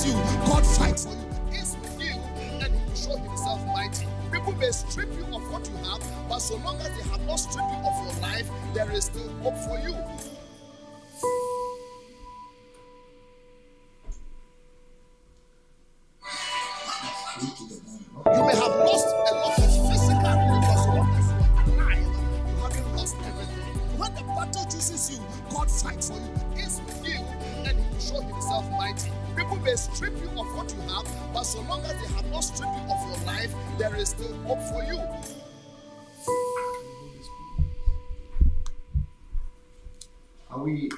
chooses you, God fights for you. He's with you, and He will show Himself mighty. People may strip you of what you have, but so long as they have not stripped you of your life, there is still hope for you. You may have lost a lot of physical things, but so long as you are alive, you haven't lost everything. When the battle chooses you, God fights for you. He's with you, and He will show Himself mighty. People may strip you of what you have, but so long as they have not stripped you of your life, there is still hope for you.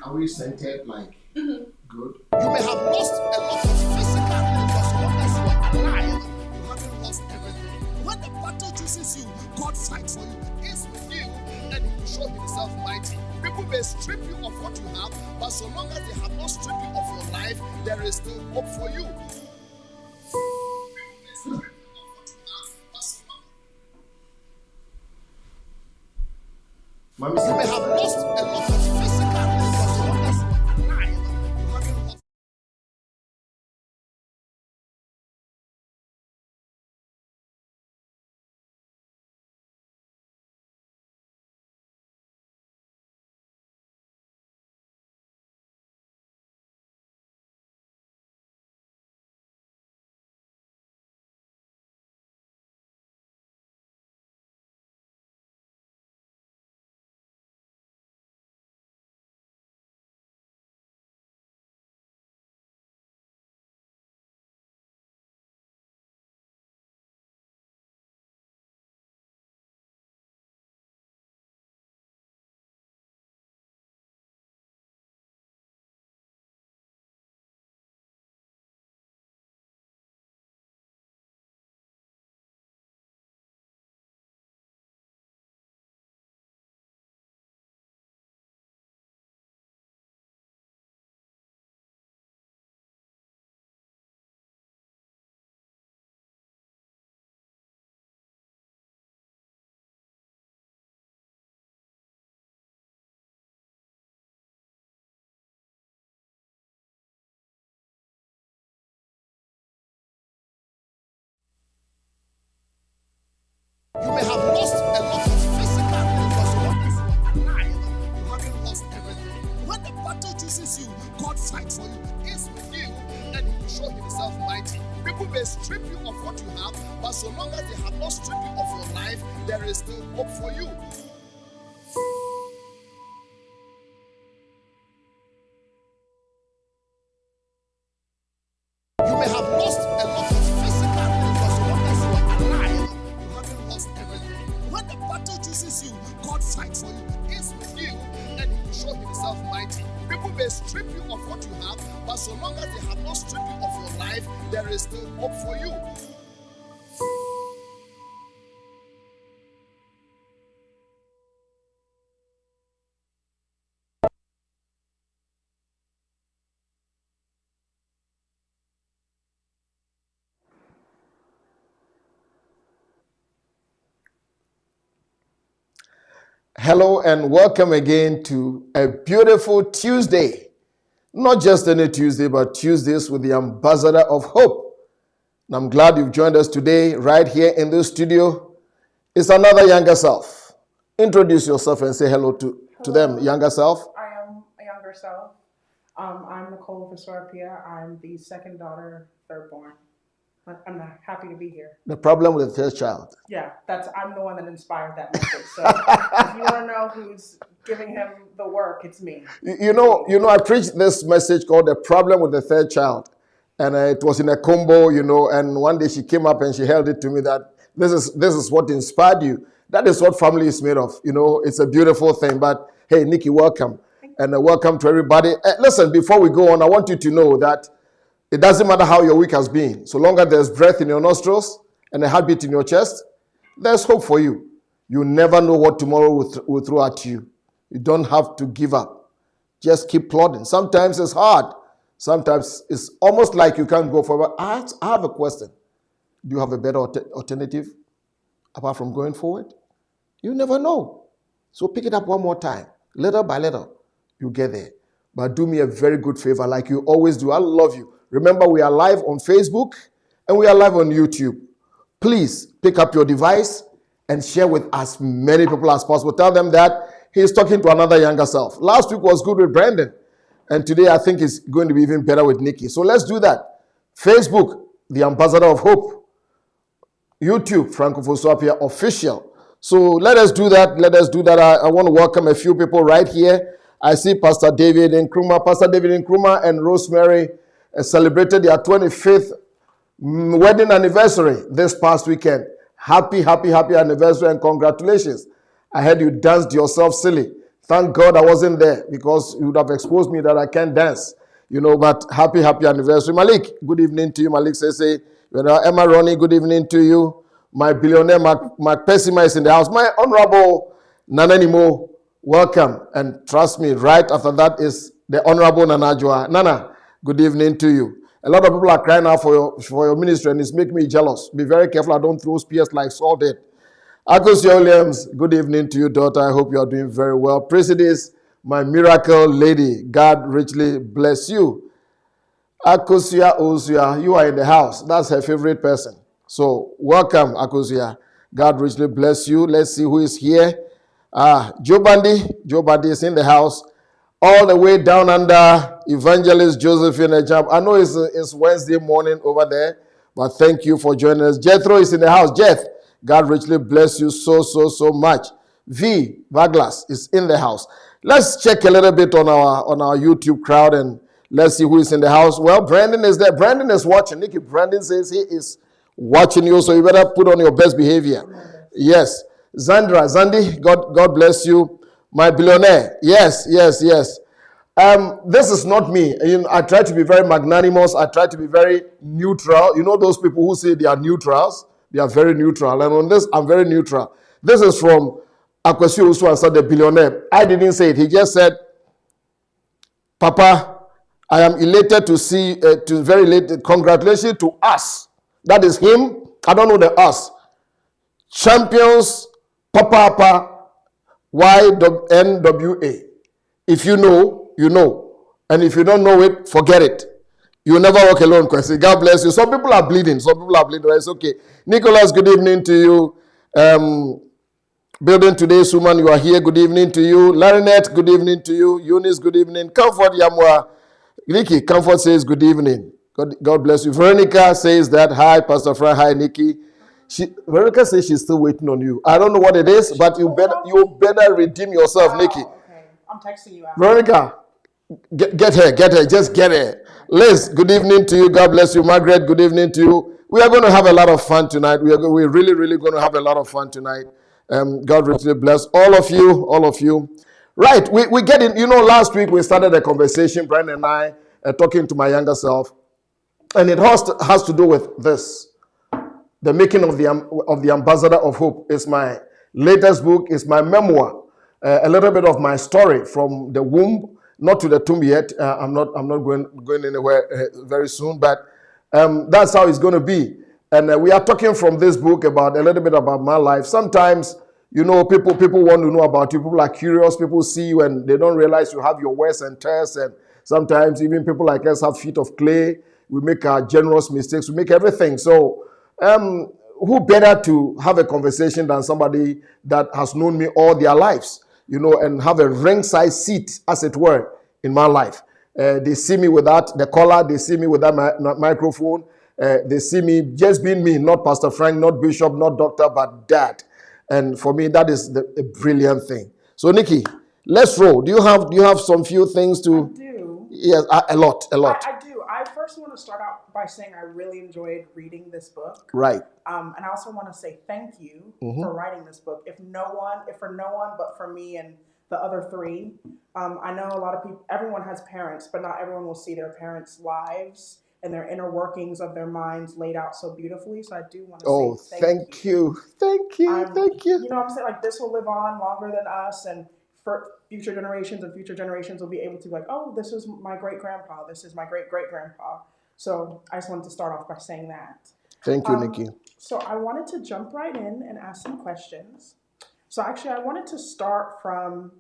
Are we centered like good? You may have lost a lot of physical things, but so long as you are alive, you haven't lost everything. When the battle chooses you, God fights for you. He's with you, and He will show Himself mighty. People may strip you of what you have, but so long as they have not stripped you of your life, there is still hope for you. You may have lost a lot of physical things, but so long as you are alive, you haven't lost. You may have lost a lot of physical things, but so long as you are alive, you haven't lost everything. When the battle chooses you, God fights for you. He's with you, and He will show Himself mighty. People may strip you of what you have, but so long as they have not stripped you of your life, there is still hope for you. You may have lost a lot of physical things, but so long as you are alive, you haven't lost everything. When the battle chooses you, God fights for you. He's with you, and He will show Himself mighty. People may strip you of what you have, but so long as they have not stripped you of your life, there is still hope for you. Hello and welcome again to a beautiful Tuesday. Not just any Tuesday, but Tuesdays with the Ambassador of Hope. And I'm glad you've joined us today right here in the studio. It's another younger self. Introduce yourself and say hello to them, younger self. I am a younger self. I'm Nicole Ofosu-Appiah. I'm the second daughter, third born. I'm happy to be here. The problem with the third child. Yeah, I'm the one that inspired that message. So if you want to know who's giving him the work, it's me. You know, I preached this message called The Problem with the Third Child. And it was in a combo, and one day she came up and she held it to me that this is what inspired you. That is what family is made of. It's a beautiful thing. But hey, Nikki, welcome. And welcome to everybody. Listen, before we go on, I want you to know that it doesn't matter how your week has been. So long as there's breath in your nostrils and a heartbeat in your chest, there's hope for you. You never know what tomorrow will throw at you. You don't have to give up. Just keep plodding. Sometimes it's hard. Sometimes it's almost like you can't go forward. I have a question. Do you have a better alternative apart from going forward? You never know. So pick it up one more time. Little by little, you get there. But do me a very good favor like you always do. I love you. Remember, we are live on Facebook and we are live on YouTube. Please pick up your device and share with as many people as possible. Tell them that he's talking to another younger self. Last week was good with Brandon, and today I think it's going to be even better with Nikki. So let's do that. Facebook, the Ambassador of Hope. YouTube, Frank Ofosu-Appiah Official. So let us do that. Let us do that. I want to welcome a few people right here. I see Pastor David Nkrumah. Pastor David Nkrumah and Rosemary celebrated their 25th wedding anniversary this past weekend. Happy anniversary and congratulations. I heard you danced yourself silly. Thank God I wasn't there because you would have exposed me that I can't dance. But happy anniversary. Malik, good evening to you. Malik says, Emma Ronnie, good evening to you. My billionaire, Mark Pessima is in the house. My honorable Nana Nimo, welcome. And trust me, right after that is the honorable Nana Joa. Nana, good evening to you. A lot of people are crying out for your ministry, and it's making me jealous. Be very careful I don't throw spears like Saul did. Akosia Williams, good evening to you, daughter. I hope you are doing very well. President, my miracle lady, God richly bless you. Akosia Osia, you are in the house. That's her favorite person. So welcome, Akosia. God richly bless you. Let's see who is here. Joe Bandy is in the house. All the way down under Evangelist Josephine Ejab. I know it's Wednesday morning over there, but thank you for joining us. Jethro is in the house. Jeff, God richly bless you so much. V. Vaglas is in the house. Let's check a little bit on our YouTube crowd and let's see who is in the house. Well, Brandon is there. Brandon is watching. Nikki, Brandon says he is watching you, so you better put on your best behavior. Yes. Zandi, God bless you. My billionaire. Yes. This is not me. I try to be very magnanimous. I try to be very neutral. You know those people who say they are neutrals? They are very neutral. And on this, I'm very neutral. This is from Akwesi Osu answered the billionaire. I didn't say it. He just said, Papa, I am elated to see, very elated. Congratulations to us. That is him. I don't know the us. Champions, Papa, YNWA. If you know, you know. And if you don't know it, forget it. You will never walk alone, Kwesi. God bless you. Some people are bleeding. It's okay. Nicholas, good evening to you. Building Today's Woman, you are here. Good evening to you. Larinette, good evening to you. Eunice, good evening. Comfort Yamwa. Nikki, Comfort says good evening. God bless you. Veronica says that. Hi, Pastor Frank. Hi, Nikki. Veronica says she's still waiting on you. I don't know what it is, but you better redeem yourself, Nikki. Okay. I'm texting you after. Veronica, get her. Just get her. Liz, good evening to you. God bless you. Margaret, good evening to you. We are going to have a lot of fun tonight. We're really going to have a lot of fun tonight. God richly bless all of you. Right, we get in. Last week we started a conversation, Brian and I, talking to my younger self, and it has to do with this. The making of the Ambassador of Hope is my latest book. It's my memoir, a little bit of my story from the womb, not to the tomb yet. I'm not going anywhere very soon, but that's how it's going to be. And we are talking from this book about a little bit about my life. Sometimes, people want to know about you. People are curious. People see you and they don't realize you have your wears and tears. And sometimes even people like us have feet of clay. We make our generous mistakes. We make everything. So who better to have a conversation than somebody that has known me all their lives, and have a ringside seat, as it were, in my life. They see me without the collar. They see me without my microphone. They see me just being me, not Pastor Frank, not Bishop, not Doctor, but Dad. And for me, that is a brilliant thing. So, Nikki, let's roll. Do you have some few things to? I do. Yes, a lot. I do. I first want to start out by saying I really enjoyed reading this book. Right. And I also want to say thank you for writing this book. If for no one, but for me and the other three. I know a lot of people. Everyone has parents, but not everyone will see their parents' lives and their inner workings of their minds laid out so beautifully. So I do want to say thank you. Thank you. I'm saying, like, this will live on longer than us, and for future generations will be able to be like, oh, this is my great-grandpa, this is my great-great-grandpa. So I just wanted to start off by saying that. Thank you, Nikki. So I wanted to jump right in and ask some questions. So actually, I wanted to start from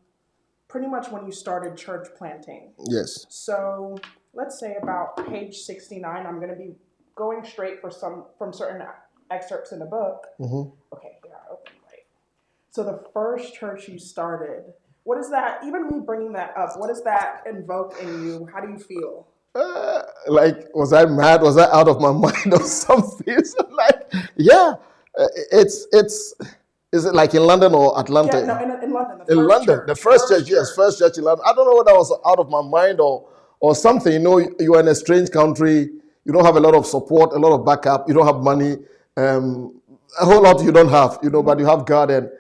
pretty much when you started church planting. Yes. So let's say about page 69, I'm going to be going straight from certain excerpts in the book. Okay, here I open right. So the first church you started, what is that? Even me bringing that up, what does that invoke in you? How do you feel? Like, was I mad? Was I out of my mind or something? So like, yeah, it's is it like in London or Atlanta? Yeah, no, in London, the In first London, church. the first church, yes, first church in London. I don't know whether I was out of my mind or something. You know, you are in a strange country. You don't have a lot of support, a lot of backup. You don't have money. A whole lot you don't have, you know, but you have God, and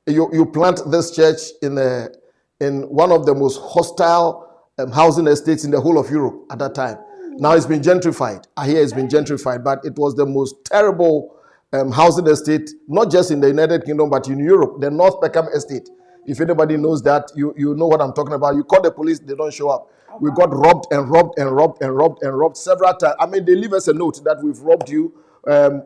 you plant this church in one of the most hostile housing estates in the whole of Europe at that time. Now it's been gentrified. I hear it's been gentrified, but it was the most terrible housing estate, not just in the United Kingdom, but in Europe, the North Peckham estate. If anybody knows that, you know what I'm talking about. You call the police, they don't show up. We got robbed and robbed and robbed and robbed and robbed several times. I mean, they leave us a note that we've robbed you.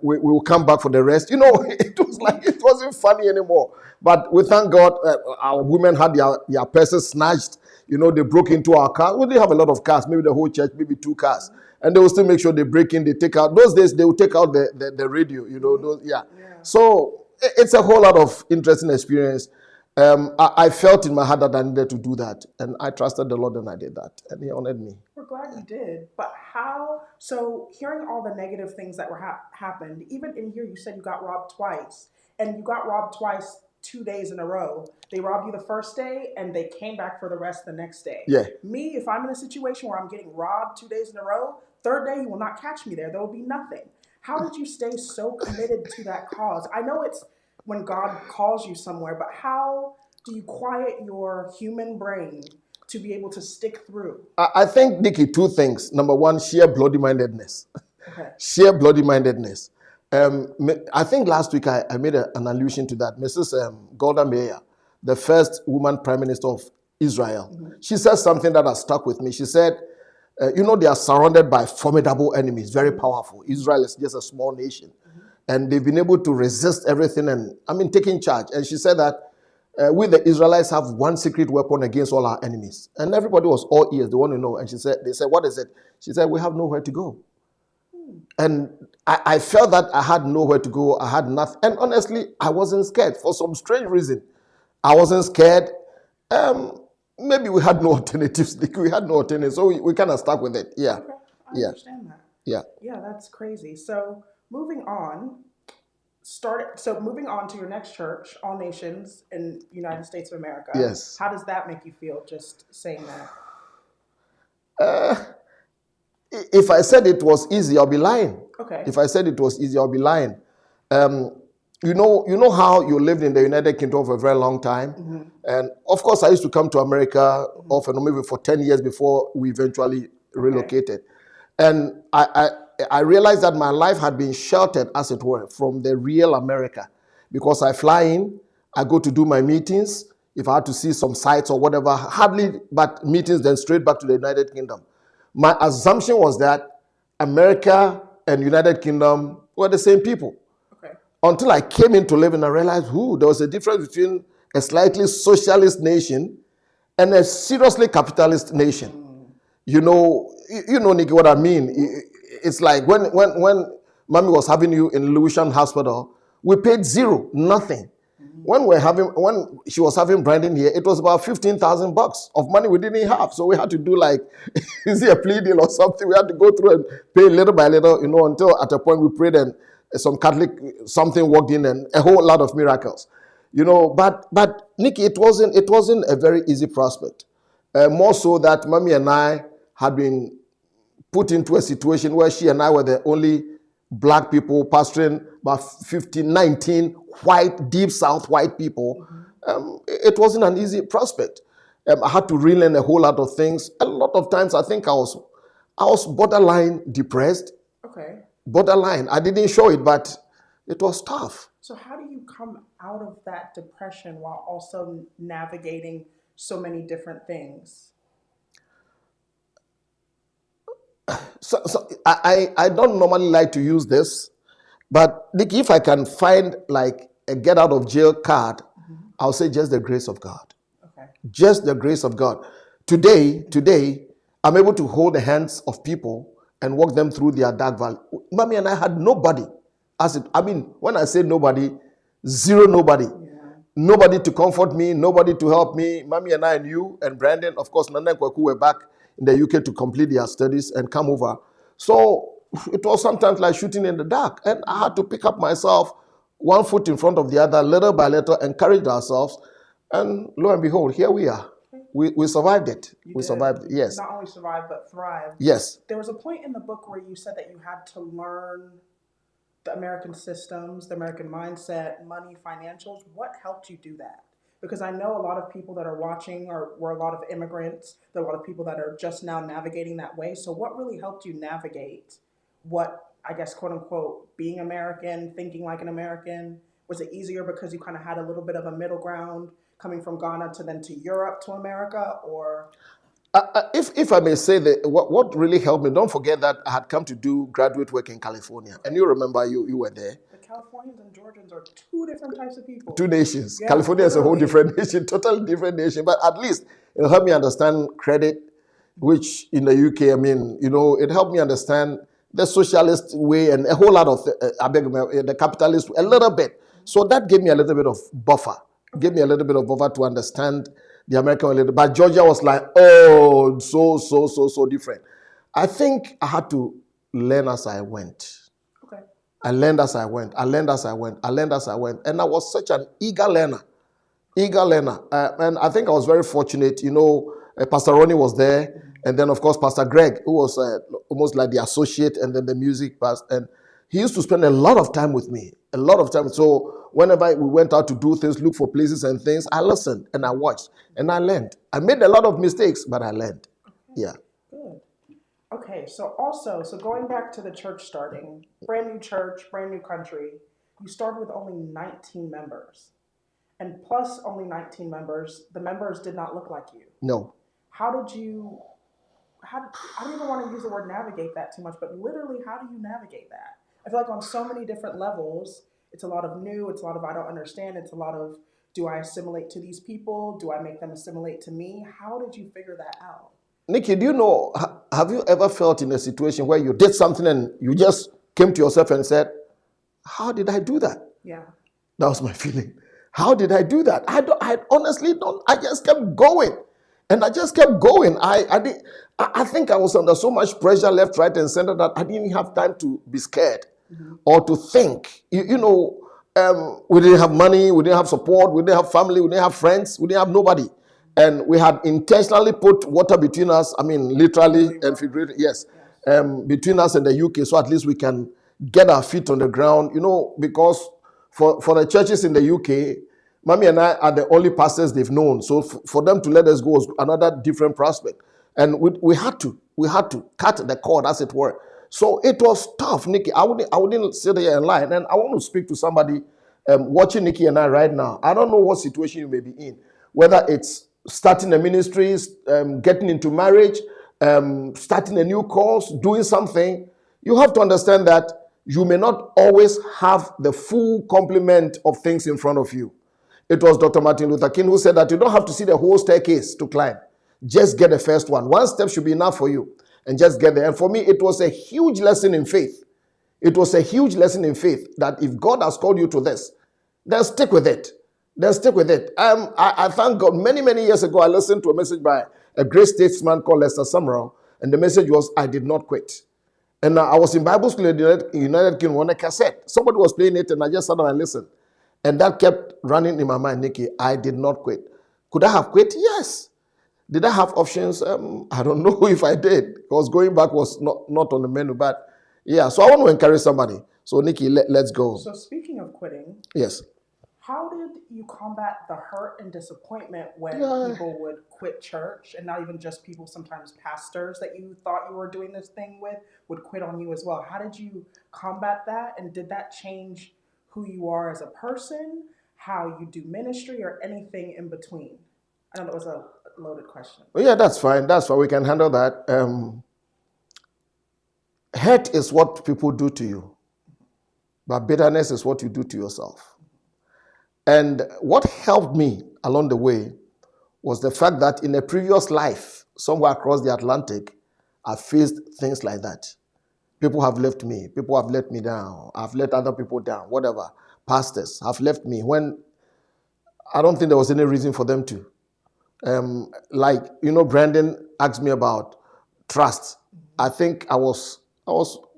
We will come back for the rest. You know, it was like, it wasn't funny anymore. But we thank God, our women had their purses snatched. You know, they broke into our car. We didn't have a lot of cars, maybe the whole church, maybe 2 cars. And they will still make sure they break in, they take out. Those days, they will take out the radio, you know. Yeah. So it's a whole lot of interesting experience. I felt in my heart that I needed to do that. And I trusted the Lord and I did that. And he honored me. We're glad you did. But how? So hearing all the negative things that were happened, even in here, you said you got robbed twice. And you got robbed twice 2 days in a row. They robbed you the first day and they came back for the rest the next day. Yeah. Me, if I'm in a situation where I'm getting robbed 2 days in a row, third day you will not catch me there. There will be nothing. How did you stay so committed to that cause? I know it's when God calls you somewhere, but how do you quiet your human brain to be able to stick through? I think, Nikki, 2 things. Number 1, sheer bloody-mindedness. Okay. Sheer bloody-mindedness. I think last week I made an allusion to that. Mrs. Golda Meir, the first woman prime minister of Israel, she said something that has stuck with me. She said, you know, they are surrounded by formidable enemies, very powerful. Israel is just a small nation. And they've been able to resist everything and, taking charge. And she said that we, the Israelites, have one secret weapon against all our enemies. And everybody was all ears. They want to know. And they said, what is it? She said, we have nowhere to go. And I felt that I had nowhere to go. I had nothing. And honestly, I wasn't scared for some strange reason. I wasn't scared. Maybe we had no alternatives. We had no alternatives. So we kind of stuck with it. Yeah. Okay. I understand that. Yeah. Yeah, that's crazy. So moving on to your next church, All Nations in United States of America. Yes. How does that make you feel, just saying that? If I said it was easy, I'll be lying. Okay. If I said it was easy, I'll be lying. You know how you lived in the United Kingdom for a very long time? And of course, I used to come to America off and on maybe for 10 years before we eventually relocated. And I realized that my life had been sheltered, as it were, from the real America. Because I fly in, I go to do my meetings. If I had to see some sites or whatever, hardly but meetings, then straight back to the United Kingdom. My assumption was that America and United Kingdom were the same people. Okay. Until I came in to live and I realized, there was a difference between a slightly socialist nation and a seriously capitalist nation. You know, Nikki, what I mean. It's like when Mommy was having you in Lewisham Hospital, we paid zero, nothing. When she was having Brandon here, it was about $15,000 of money we didn't have. So we had to do like, is it a plea deal or something? We had to go through and pay little by little, until at a point we prayed and some Catholic something walked in and a whole lot of miracles. But Nikki, it wasn't a very easy prospect. More so that Mommy and I had been put into a situation where she and I were the only black people pastoring about 19 white, deep South white people. It wasn't an easy prospect. I had to relearn a whole lot of things. A lot of times I think I was borderline depressed. Okay. Borderline. I didn't show it, but it was tough. So how do you come out of that depression while also navigating so many different things? So I don't normally like to use this, but Nikki, if I can find like a get out of jail card, I'll say just the grace of God. Okay. Just the grace of God. Today, I'm able to hold the hands of people and walk them through their dark valley. Mommy and I had nobody. When I say nobody, zero nobody. Yeah. Nobody to comfort me, nobody to help me. Mommy and I and you and Brandon, of course, Nana and Kwaku were back in the UK to complete their studies and come over. So it was sometimes like shooting in the dark. And I had to pick up myself, one foot in front of the other, little by little, encourage ourselves. And lo and behold, here we are. We survived it. We survived it, yes. Not only survived, but thrived. Yes. There was a point in the book where you said that you had to learn the American systems, the American mindset, money, financials. What helped you do that? Because I know a lot of people that are watching were a lot of immigrants. There are a lot of people that are just now navigating that way. So what really helped you navigate what, I guess, quote unquote, being American, thinking like an American? Was it easier because you kind of had a little bit of a middle ground coming from Ghana to then to Europe to America, or? If I may say that what really helped me, don't forget that I had come to do graduate work in California. And you remember you were there. The Californians and Georgians are two different types of people. Two nations. Yeah, California is a whole different nation, totally different nation. But at least it helped me understand credit, which in the UK, it helped me understand the socialist way and a whole lot of the capitalist, a little bit. So that gave me a little bit of buffer. Gave me a little bit of buffer to understand the American a little. But Georgia was like, oh, so different. I think I had to learn as I went. Okay. I learned as I went. And I was such an eager learner. And I think I was very fortunate. Pastor Ronnie was there. And then, of course, Pastor Greg, who was almost like the associate and then the music pastor. And he used to spend a lot of time with me. A lot of time. So whenever we went out to do things, look for places and things, I listened and I watched and I learned. I made a lot of mistakes, but I learned. Yeah. Good. Okay, so going back to the church starting, brand new church, brand new country, you started with only 19 members. And plus only 19 members, the members did not look like you. No. I don't even want to use the word navigate that too much, but literally, how do you navigate that? I feel like on so many different levels, it's a lot of new, it's a lot of I don't understand, it's a lot of do I assimilate to these people? Do I make them assimilate to me? How did you figure that out? Nikki, do you know, have you ever felt in a situation where you did something and you just came to yourself and said, how did I do that? Yeah. That was my feeling. How did I do that? I honestly don't. I just kept going. And I just kept going. I think I was under so much pressure left, right, and center that I didn't have time to be scared or to think. We didn't have money, we didn't have support, we didn't have family, we didn't have friends, we didn't have nobody. And we had intentionally put water between us, literally and figuratively, yes, between us and the UK, so at least we can get our feet on the ground, because for the churches in the UK, Mommy and I are the only pastors they've known. So for them to let us go was another different prospect. And we had to cut the cord, as it were. So it was tough, Nikki. I wouldn't sit here and lie. And I want to speak to somebody watching Nikki and I right now. I don't know what situation you may be in, whether it's starting a ministry, getting into marriage, starting a new course, doing something. You have to understand that you may not always have the full complement of things in front of you. It was Dr. Martin Luther King who said that you don't have to see the whole staircase to climb. Just get the first one. One step should be enough for you. And just get there. And for me, it was a huge lesson in faith. It was a huge lesson in faith that if God has called you to this, then stick with it. I thank God. Many, many years ago, I listened to a message by a great statesman called Lester Summerall. And the message was, I did not quit. And I was in Bible school in the United Kingdom on a cassette. Somebody was playing it and I just sat down and listened. And that kept running in my mind, Nikki. I did not quit. Could I have quit? Yes. Did I have options? I don't know if I did, because going back was not on the menu. But yeah, so I want to encourage somebody. So Nikki, let's go. So speaking of quitting, yes. How did you combat the hurt and disappointment when people would quit church, and not even just people, sometimes pastors that you thought you were doing this thing with would quit on you as well? How did you combat that? And did that change who you are as a person, how you do ministry, or anything in between? I know that was a loaded question. Well, yeah, that's fine. We can handle that. Hurt is what people do to you, but bitterness is what you do to yourself. And what helped me along the way was the fact that in a previous life, somewhere across the Atlantic, I faced things like that. People have left me. People have let me down. I've let other people down, whatever. Pastors have left me when I don't think there was any reason for them to. Brandon asked me about trust. I think I was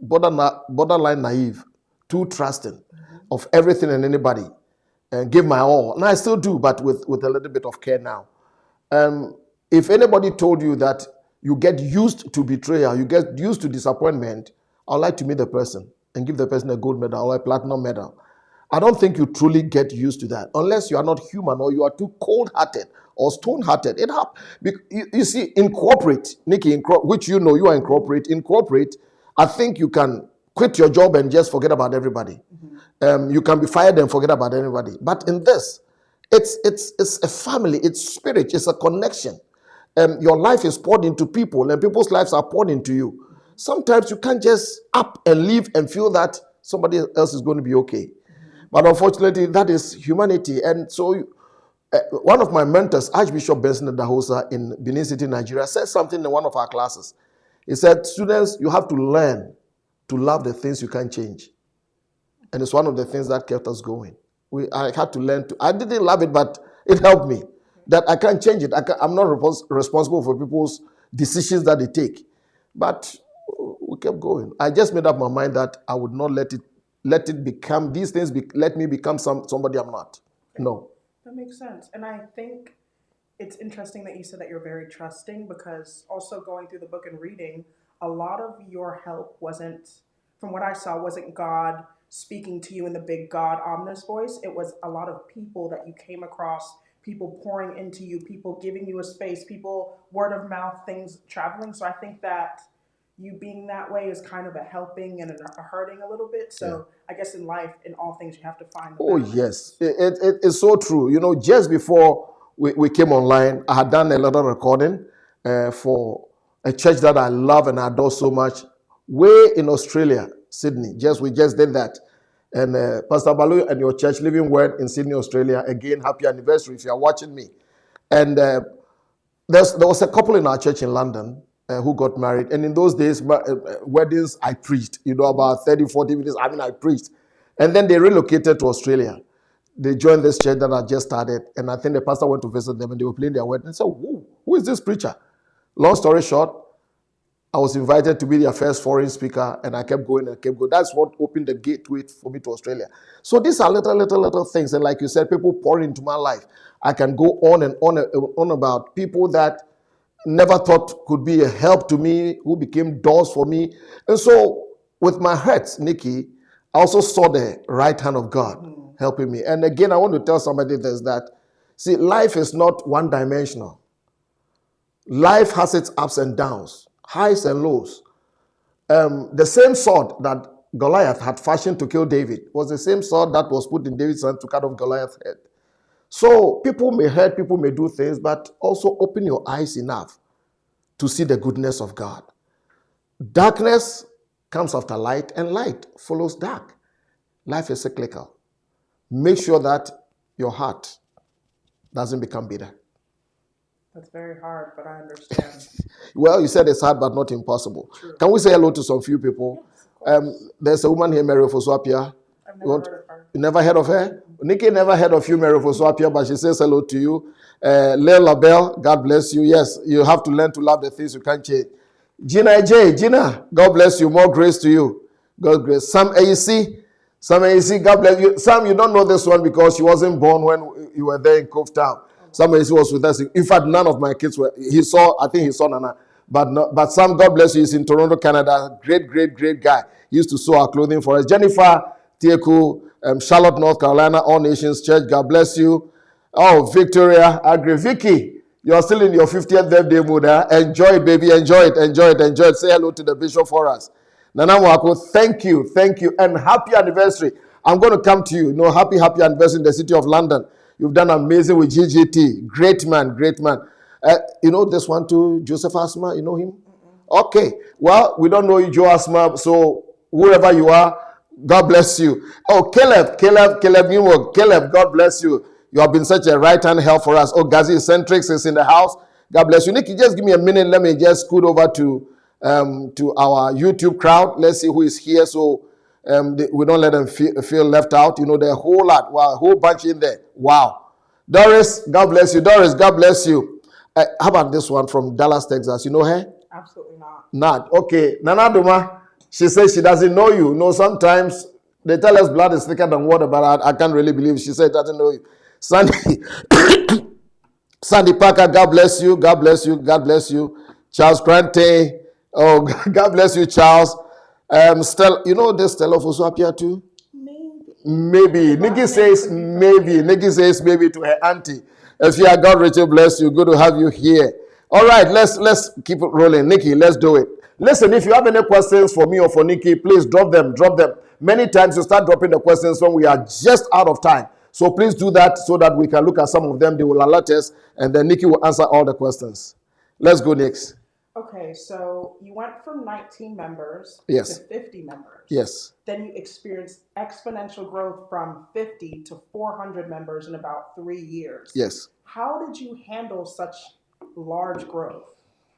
borderline naive, too trusting of everything and anybody, and give my all. And I still do, but with a little bit of care now. If anybody told you that you get used to betrayal, you get used to disappointment, I'd like to meet the person and give the person a gold medal or a platinum medal. I don't think you truly get used to that unless you are not human or you are too cold-hearted or stone-hearted. It happens. You see, in corporate, Nikki, which you know you are in corporate, I think you can quit your job and just forget about everybody. You can be fired and forget about everybody. But in this, it's a family, it's spirit, it's a connection. Your life is poured into people and people's lives are poured into you. Sometimes you can't just up and leave and feel that somebody else is going to be okay. But unfortunately, that is humanity. And so one of my mentors, Archbishop Benson Dahosa in Benin City, Nigeria, said something in one of our classes. He said, students, you have to learn to love the things you can't change. And it's one of the things that kept us going. I had to learn to, I didn't love it, but it helped me. That I can't change it. I'm not responsible for people's decisions that they take. But we kept going. I just made up my mind that I would not let it become, these things, let me become somebody I'm not. No. That makes sense. And I think it's interesting that you said that you're very trusting, because also going through the book and reading, a lot of your help wasn't, from what I saw, wasn't God speaking to you in the big God ominous voice. It was a lot of people that you came across, people pouring into you, people giving you a space, people, word of mouth, things traveling. So I think that you being that way is kind of a helping and a hurting a little bit. So I guess in life, in all things, you have to find the balance. Yes. It's so true. You know, just before we came online, I had done a little recording for a church that I love and adore so much, way in Australia, Sydney. We just did that. And Pastor Balu and your church, Living Word in Sydney, Australia, again, happy anniversary if you are watching me. And there was a couple in our church in London who got married. And in those days, weddings, I preached, about 30, 40 minutes. I preached. And then they relocated to Australia. They joined this church that I just started. And I think the pastor went to visit them and they were playing their wedding. And said, who is this preacher? Long story short, I was invited to be their first foreign speaker, and I kept going and kept going. That's what opened the gateway for me to Australia. So these are little things. And like you said, people pour into my life. I can go on and on about people that never thought could be a help to me, who became doors for me. And so with my hurts, Nikki, I also saw the right hand of God helping me. And again, I want to tell somebody this, that, see, life is not one-dimensional. Life has its ups and downs, highs and lows. The same sword that Goliath had fashioned to kill David was the same sword that was put in David's hand to cut off Goliath's head. So people may hurt, people may do things, but also open your eyes enough to see the goodness of God. Darkness comes after light, and light follows dark. Life is cyclical. Make sure that your heart doesn't become bitter. That's very hard, but I understand. Well, you said it's hard, but not impossible. True. Can we say hello to some few people? Yes, there's a woman here, Mary Ofosu-Appiah. I've never heard of her. You never heard of her? Nikki never heard of you, Mary Ofosu-Appiah, but she says hello to you. Leila Labelle, God bless you. Yes, you have to learn to love the things you can't change. Gina Gina, God bless you. More grace to you. God grace. Sam AEC, God bless you. Sam, you don't know this one because she wasn't born when you were there in Cove Town. Sam AEC was with us. In fact, none of my kids were. I think he saw Nana. But Sam, God bless you. He's in Toronto, Canada. Great guy. He used to sew our clothing for us. Jennifer Tieku, Charlotte, North Carolina, All Nations Church. God bless you. Oh, Victoria Agri. Vicky, you're still in your 50th birthday mood. Huh? Enjoy it, baby. Enjoy it. Say hello to the bishop for us. Nana Mwako, thank you. And happy anniversary. I'm going to come to you. Happy anniversary in the city of London. You've done amazing with GGT. Great man. This one too, Joseph Asma, you know him? Okay. Well, we don't know you, Joe Asma, so whoever you are, God bless you. Oh, Caleb, God bless you. You have been such a right-hand help for us. Oh, Gazi Eccentrics is in the house. God bless you. Nikki, just give me a minute. Let me just scoot over to our YouTube crowd. Let's see who is here, so we don't let them feel left out. You know, there are a whole lot. Wow, a whole bunch in there. Wow. Doris, God bless you. Doris, God bless you. How about this one from Dallas, Texas? You know her? Absolutely not. Not. Okay. Nana Duma, she says she doesn't know you. No, sometimes they tell us blood is thicker than water, but I can't really believe she said doesn't know you. Sandy, Sandy Parker, God bless you. God bless you. God bless you. Charles Grante, oh, God bless you, Charles. Stella, you know this Stella Ofosu-Appiah too? Maybe. Nikki says maybe. Nikki says maybe to her auntie. Yeah, God richly bless you. Good to have you here. All right, let's keep it rolling. Nikki, let's do it. Listen, if you have any questions for me or for Nikki, please drop them. Drop them. Many times you start dropping the questions when we are just out of time. So please do that so that we can look at some of them. They will alert us, and then Nikki will answer all the questions. Let's go next. Okay, so you went from 19 members Yes. to 50 members. Yes. Then you experienced exponential growth from 50 to 400 members in about 3 years. Yes. How did you handle such large growth?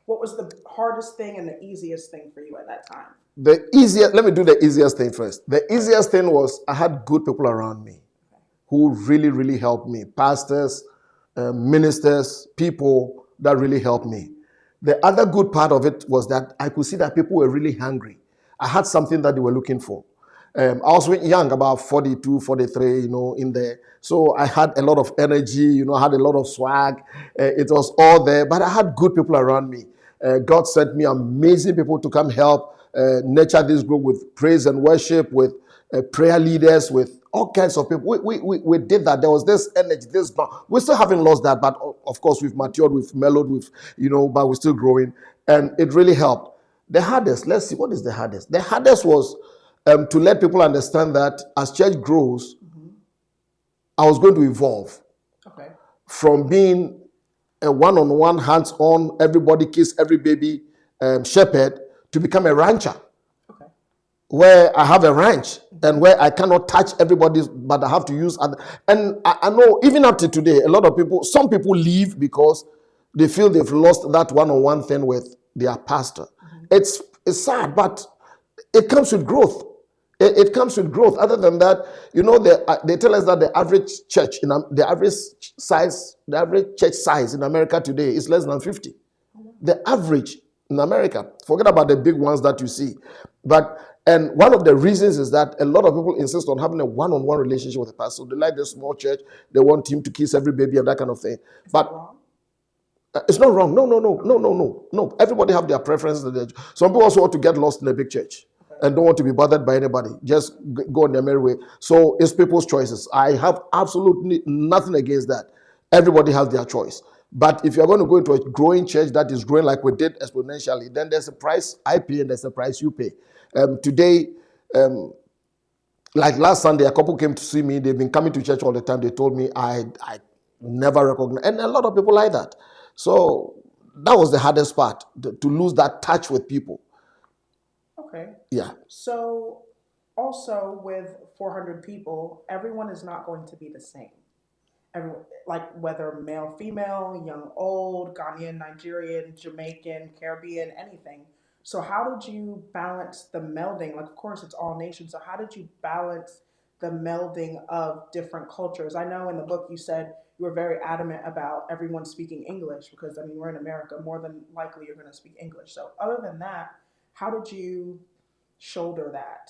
What was the hardest thing and the easiest thing for you at that time? Let me do the easiest thing first. The easiest thing was I had good people around me who really, really helped me. Pastors, ministers, people that really helped me. The other good part of it was that I could see that people were really hungry. I had something that they were looking for. I was young, about 42, 43, in there. So I had a lot of energy, I had a lot of swag. It was all there, but I had good people around me. God sent me amazing people to come help nurture this group with praise and worship, with prayer leaders, with all kinds of people. We did that. There was this energy, this bond. We still haven't lost that, but of course we've matured, we've mellowed, but we're still growing. And it really helped. The hardest, let's see, what is the hardest? The hardest was to let people understand that as church grows, I was going to evolve from being a one-on-one, hands-on, everybody kiss every baby shepherd to become a rancher. Where I have a ranch and where I cannot touch everybody, but I have to use other. And I know even up to today, some people leave because they feel they've lost that one-on-one thing with their pastor. It's sad, but it comes with growth. It comes with growth. Other than that, they tell us that the average church the average church size in America today is less than 50. The average in America. Forget about the big ones that you see, and one of the reasons is that a lot of people insist on having a one-on-one relationship with the pastor. They like the small church. They want him to kiss every baby and that kind of thing. But it's not wrong. No. Everybody have their preferences. Some people also want to get lost in a big church and don't want to be bothered by anybody. Just go on their merry way. So it's people's choices. I have absolutely nothing against that. Everybody has their choice. But if you're going to go into a growing church that is growing like we did exponentially, then there's a price I pay and there's a price you pay. Today, like last Sunday, a couple came to see me. They've been coming to church all the time. They told me I never recognize, and a lot of people like that. So that was the hardest part, to lose that touch with people. Okay. Yeah. So also with 400 people, everyone is not going to be the same. Everyone, like whether male, female, young, old, Ghanaian, Nigerian, Jamaican, Caribbean, anything. So how did you balance the melding? Like, of course, it's all nations. So how did you balance the melding of different cultures? I know in the book you said you were very adamant about everyone speaking English because, we're in America. More than likely, you're going to speak English. So other than that, how did you shoulder that?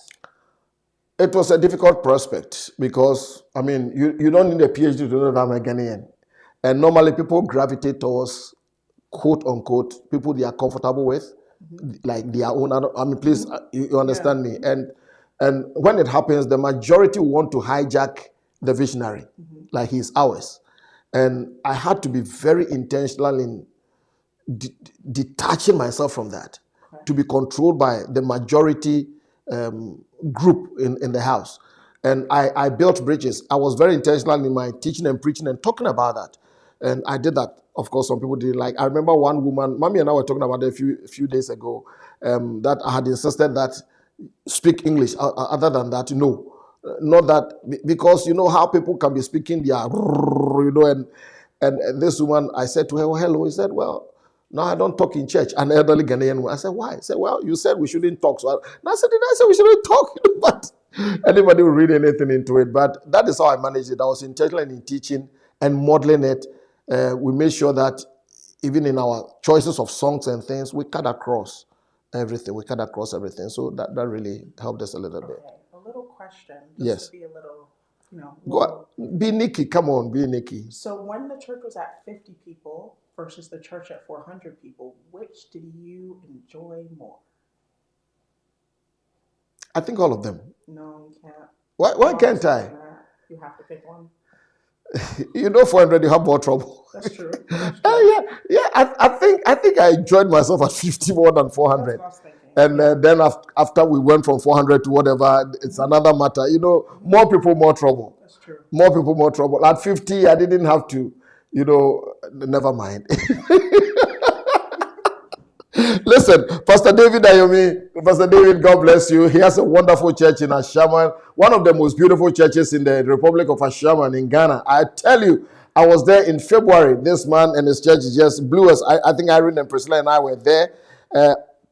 It was a difficult prospect because, you don't need a PhD to know that I'm a Ghanaian. And normally people gravitate towards, quote unquote, people they are comfortable with. Like their own. Please, you understand me. And when it happens, the majority want to hijack the visionary, like he's ours. And I had to be very intentional in detaching myself from that, to be controlled by the majority group in the house. And I built bridges. I was very intentional in my teaching and preaching and talking about that. And I did that. Of course, some people didn't like. I remember one woman, Mommy and I were talking about it a few days ago, that I had insisted that speak English. Other than that, no. Not that, because you know how people can be speaking their, and this woman, I said to her, well, hello. He said, well, no, I don't talk in church. An elderly Ghanaian woman. I said, why? He said, well, you said we shouldn't talk. So I said, did I say we shouldn't talk? But anybody will read anything into it. But that is how I managed it. I was intentional in teaching and modeling it. We made sure that even in our choices of songs and things, we cut across everything. We cut across everything. So that really helped us a little bit. Okay, a little question. Yes. To be a little, Go on. Be Nikki. Come on, be Nikki. So when the church was at 50 people versus the church at 400 people, which did you enjoy more? I think all of them. No, you can't. Why can't I? You have to pick one. 400, you have more trouble. That's true. I think I enjoyed myself at 50 more than 400. That's what I was thinking. And then after we went from 400 to whatever, it's another matter. More people, more trouble. That's true. More people, more trouble. At 50, I didn't have to, never mind. Listen, Pastor David Ayomi, Pastor David, God bless you. He has a wonderful church in Ashaman, one of the most beautiful churches in the Republic of Ashaman in Ghana. I tell you, I was there in February. This man and his church just blew us. I think Irene and Priscilla and I were there.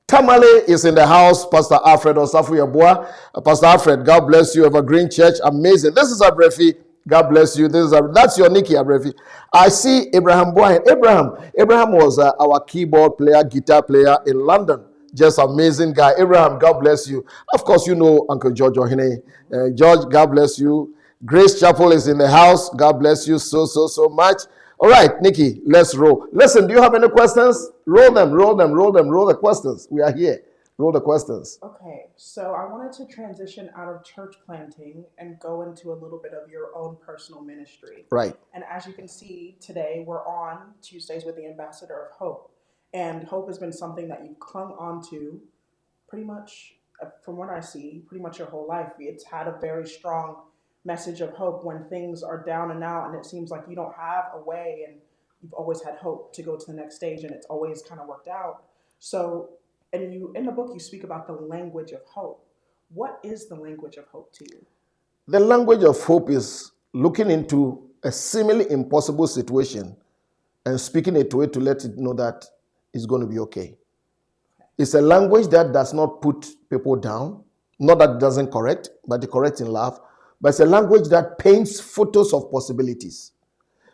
Tamale is in the house. Pastor Alfred Ofosu-Appiah. Pastor Alfred, God bless you. Evergreen Church, amazing. This is Abrefi. God bless you. That's your Nikki Abrefi. I see Abraham Boyan. Abraham was our keyboard player, guitar player in London. Just amazing guy. Abraham, God bless you. Of course, you know Uncle George Ohene. George, God bless you. Grace Chapel is in the house. God bless you so much. All right, Nikki, let's roll. Listen, do you have any questions? Roll the questions. We are here. Roll the questions. Okay, so I wanted to transition out of church planting and go into a little bit of your own personal ministry. Right. And as you can see today, we're on Tuesdays with the Ambassador of Hope. And hope has been something that you've clung on to pretty much, from what I see, pretty much your whole life. It's had a very strong message of hope when things are down and out and it seems like you don't have a way, and you've always had hope to go to the next stage, and it's always kind of worked out. So, and you in the book you speak about the language of hope. What is the language of hope to you? The language of hope is looking into a seemingly impossible situation and speaking it to let it know that it's going to be okay. It's a language that does not put people down, not that it doesn't correct, but it corrects in love. But it's a language that paints photos of possibilities.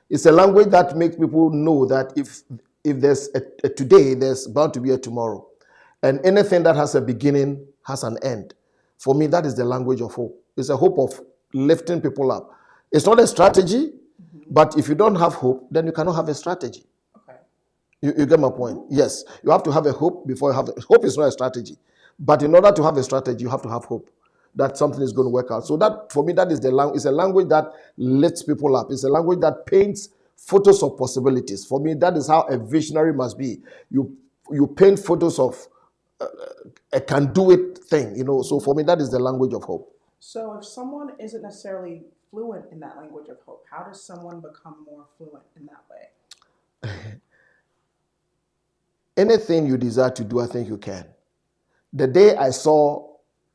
It's a language that makes people know that if there's a today, there's bound to be a tomorrow. And anything that has a beginning has an end. For me, that is the language of hope. It's a hope of lifting people up. It's not a strategy, but if you don't have hope, then you cannot have a strategy. Okay. You get my point? Yes. You have to have a hope before you have hope is not a strategy. But in order to have a strategy, you have to have hope that something is going to work out. So that, for me, that is it's a language that lifts people up. It's a language that paints photos of possibilities. For me, that is how a visionary must be. You paint photos of a can-do-it thing, So for me, that is the language of hope. So if someone isn't necessarily fluent in that language of hope, how does someone become more fluent in that way? Anything you desire to do, I think you can. The day I saw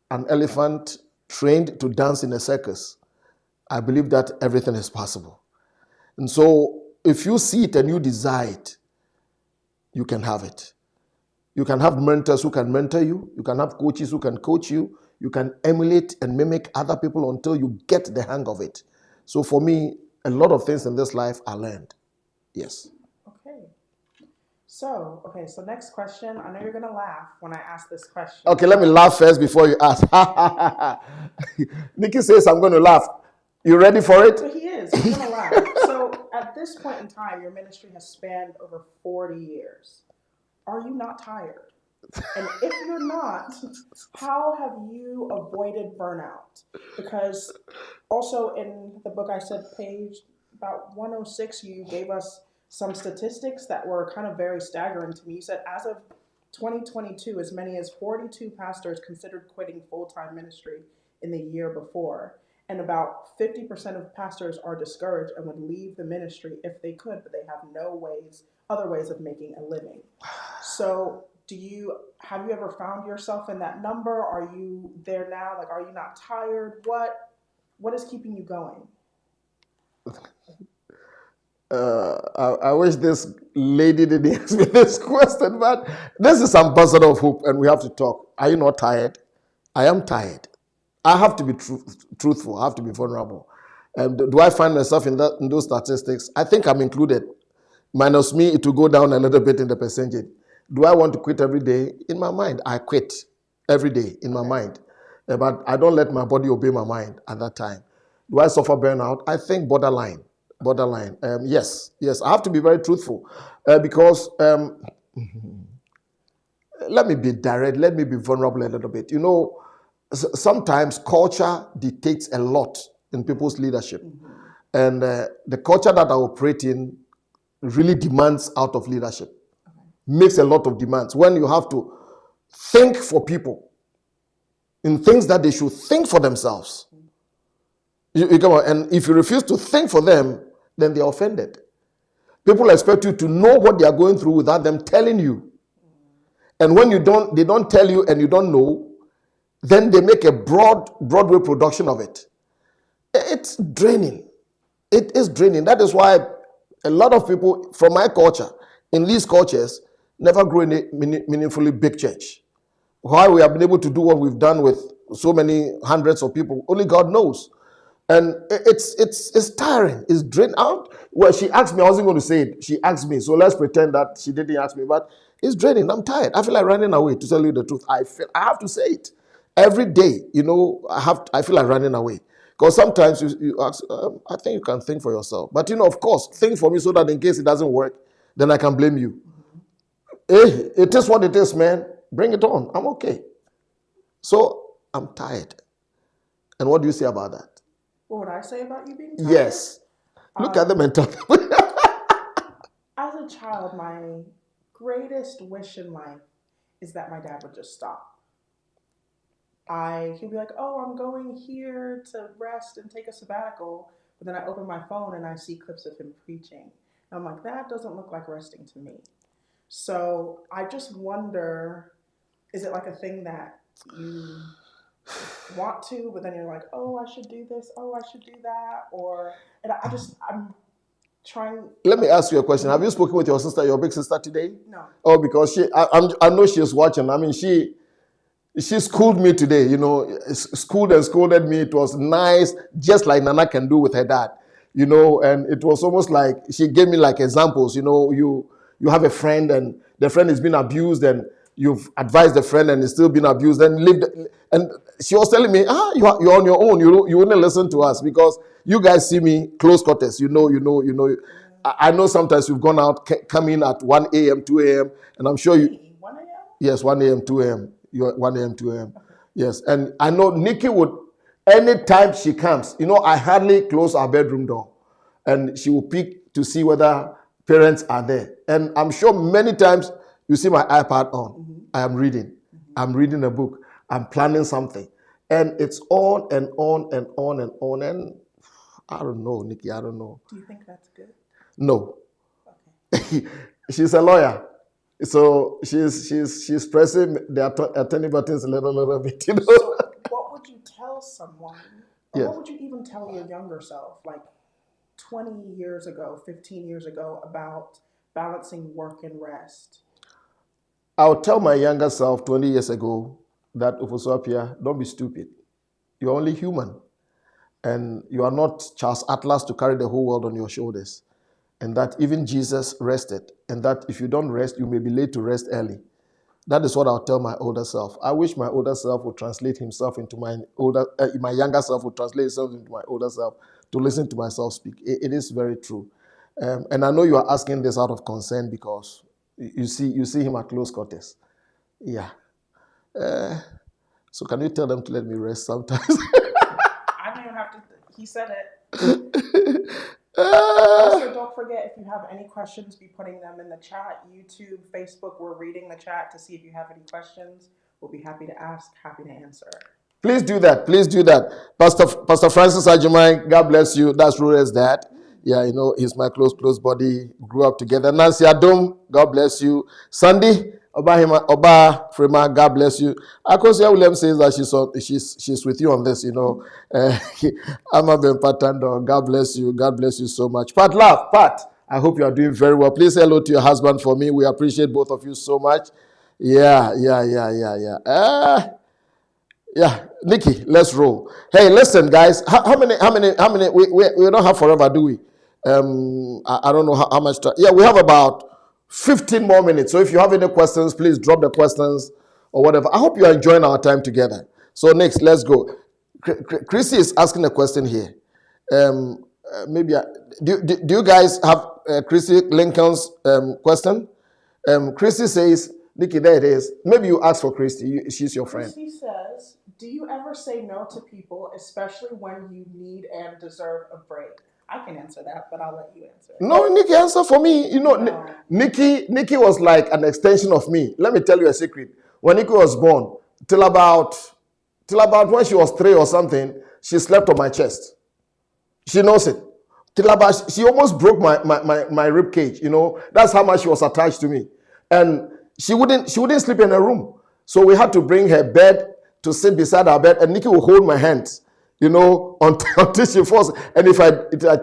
an elephant trained to dance in a circus, I believe that everything is possible. And so if you see it and you desire it, you can have it. You can have mentors who can mentor you. You can have coaches who can coach you. You can emulate and mimic other people until you get the hang of it. So for me, a lot of things in this life I learned. Yes. So next question. I know you're going to laugh when I ask this question. Okay, let me laugh first before you ask. Nikki says I'm going to laugh. You ready for it? So he is. He's going to laugh. So at this point in time, your ministry has spanned over 40 years. Are you not tired? And if you're not, how have you avoided burnout? Because also in the book I said page about 106, you gave us some statistics that were kind of very staggering to me. You said as of 2022, as many as 42 pastors considered quitting full-time ministry in the year before. And about 50% of pastors are discouraged and would leave the ministry if they could, but they have other ways of making a living. So have you ever found yourself in that number? Are you there now? Like, are you not tired? What? What is keeping you going? I wish this lady didn't ask me this question, but this is ambassador of hope, and we have to talk. Are you not tired? I am tired. I have to be truthful. I have to be vulnerable. Do I find myself in those statistics? I think I'm included. Minus me, it will go down a little bit in the percentage. Do I want to quit every day? In my mind, I quit every day in my mind. But I don't let my body obey my mind at that time. Do I suffer burnout? I think borderline. Yes. I have to be very truthful because let me be direct. Let me be vulnerable a little bit. You know, sometimes culture dictates a lot in people's leadership. And the culture that I operate in really demands out of leadership. Makes a lot of demands. When you have to think for people in things that they should think for themselves. You come on, and if you refuse to think for them, then they're offended. People expect you to know what they are going through without them telling you. And when they don't tell you and you don't know, then they make a Broadway production of it. It's draining. It is draining. That is why a lot of people from my culture, in these cultures, never grow in a meaningfully big church. Why we have been able to do what we've done with so many hundreds of people, only God knows. And it's tiring. It's draining out. Well, she asked me, I wasn't going to say it. She asked me, so let's pretend that she didn't ask me. But it's draining. I'm tired. I feel like running away, to tell you the truth. I have to say it. Every day, you know, I feel like running away. Because sometimes you ask, I think you can think for yourself. But, you know, of course, think for me so that in case it doesn't work, then I can blame you. Hey, it is what it is, man. Bring it on. I'm okay. So, I'm tired. And what do you say about that? What would I say about you being tired? Yes. Look at the mentality. As a child, my greatest wish in life is that my dad would just stop. He'd be like, oh, I'm going here to rest and take a sabbatical. But then I open my phone and I see clips of him preaching. And I'm like, that doesn't look like resting to me. So I just wonder, is it like a thing that you want to, but then you're like, oh, I should do this, oh, I should do that, I'm trying. Let me ask you a question. Have you spoken with your sister, your big sister, today? No. Oh, because I know she's watching. I mean, she schooled me today, you know, schooled and scolded me. It was nice, just like Nana can do with her dad, you know, and it was almost like she gave me like examples, you know, you have a friend and the friend is being abused and you've advised the friend and it's still being abused and she was telling me, you're on your own. You wouldn't listen to us because you guys see me close quarters. You know. I know sometimes you've gone out, come in at 1 a.m., 2 a.m. and I'm sure you. 1 a.m.? Yes, 1 a.m., 2 a.m. You're 1 a.m., 2 a.m. Yes, and I know Nikki would, anytime she comes, you know, I hardly close our bedroom door, and she will peek to see whether parents are there. And I'm sure many times you see my iPad on. Mm-hmm. I am reading. Mm-hmm. I'm reading a book. I'm planning something. And it's on and on and on and on. And I don't know, Nikki, I don't know. Do you think that's good? No. Okay. She's a lawyer. So she's pressing the attorney buttons a little bit, you know. So what would you tell someone, or yes. What would you even tell your younger self, like 20 years ago, 15 years ago, about balancing work and rest? I would tell my younger self 20 years ago that, Ofosu-Appiah, don't be stupid. You're only human. And you are not Charles Atlas to carry the whole world on your shoulders. And that even Jesus rested. And that if you don't rest, you may be late to rest early. That is what I'll tell my older self. I wish my older self would translate himself into my younger self would translate himself into my older self to listen to myself speak. It is very true. And I know you are asking this out of concern because you see him at close quarters. Yeah. So can you tell them to let me rest sometimes? I don't even have to. He said it. Also, don't forget, if you have any questions, be putting them in the chat. YouTube, Facebook, we're reading the chat to see if you have any questions. We'll be happy to ask, happy to answer. Please do that. Pastor Francis Ajimai, God bless you. That's Rure's dad. Yeah, you know, he's my close buddy. Grew up together. Nancy Adom, God bless you. Sandy, Oba Frema, God bless you. Akosia William says that she's with you on this, Amma Ben Patando, God bless you. God bless you so much. Pat Love, Pat, I hope you are doing very well. Please say hello to your husband for me. We appreciate both of you so much. Yeah. Yeah, Nikki, let's roll. Hey, listen, guys. How many? We don't have forever, do we? I don't know how much time. Yeah, we have about 15 more minutes. So if you have any questions, please drop the questions or whatever. I hope you are enjoying our time together. So next, let's go. Chrissy is asking a question here. Maybe do you guys have Chrissy Lincoln's question? Chrissy says, Nikki, there it is. Maybe you ask for Christy. She's your friend. Christy says, do you ever say no to people, especially when you need and deserve a break? I can answer that, but I'll let you answer it. No, Nikki, answer for me. No. Nikki was like an extension of me. Let me tell you a secret. When Nikki was born, till about when she was 3 or something, she slept on my chest. She knows it. Till about she almost broke my rib cage. That's how much she was attached to me, and she wouldn't sleep in her room. So we had to bring her bed to sit beside our bed, and Nikki will hold my hands, until she falls. And if I